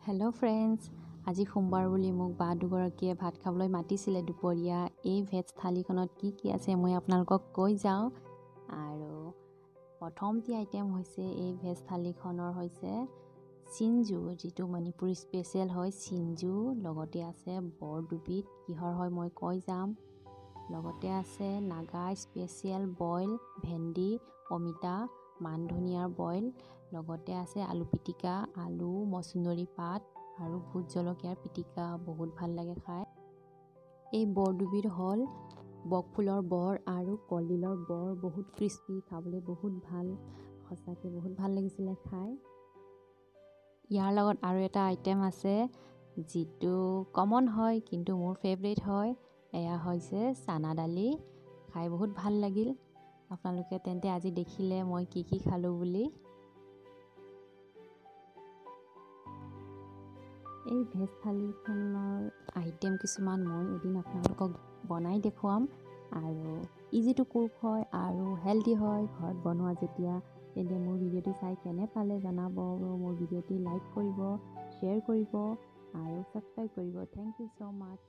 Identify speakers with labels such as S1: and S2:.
S1: Hello' friends, আজি সোমবাৰ বুলি মোক বা দুগৰাকীয়ে ভাত খাবলৈ মাতিছিলে দুপৰীয়া। এই ভেজ থালিখনত কি কি আছে মই আপোনালোকক কৈ যাওঁ। আৰু প্ৰথমটি আইটেম হৈছে এই ভেজ থালিখনৰ হৈছে চিনজু, যিটো মণিপুৰী স্পেচিয়েল হয় চিনজু। লগতে আছে বৰদুবিত, কিহৰ হয় মই কৈ যাম। লগতে আছে নাগা স্পেচিয়েল বইল ভেন্দি, অমিতা, মান ধনিয়াৰ বইল। লগতে আছে আলু পিটিকা, আলু, মচুন্দৰী পাত আৰু ভোট জলকীয়াৰ পিটিকা। বহুত ভাল লাগে খাই। এই বৰদুবিত হ'ল বকফুলৰ বৰ আৰু কলডিলৰ বৰ, বহুত ক্ৰিস্পি, খাবলৈ বহুত ভাল। সঁচাকৈ বহুত ভাল লাগিছিলে খাই। ইয়াৰ লগত আৰু এটা আইটেম আছে যিটো কমন হয় কিন্তু মোৰ ফেভৰেট হয়। এয়া হৈছে চানা দালি। খাই বহুত ভাল লাগিল। আপোনালোকে তেন্তে আজি দেখিলে মই কি কি খালোঁ বুলি। এই ভেজ থালিখনৰ আইটেম কিছুমান মই এদিন আপোনালোকক বনাই দেখুৱাম। আৰু ইজি টু কুক হয় আৰু হেল্ডি হয় ঘৰত বনোৱা যেতিয়া। তেন্তে মোৰ ভিডিঅ'টি চাই কেনে পালে জনাব। মোৰ ভিডিঅ'টি লাইক কৰিব, শ্বেয়াৰ কৰিব আৰু ছাবস্ক্ৰাইব কৰিব। Thank you so' much.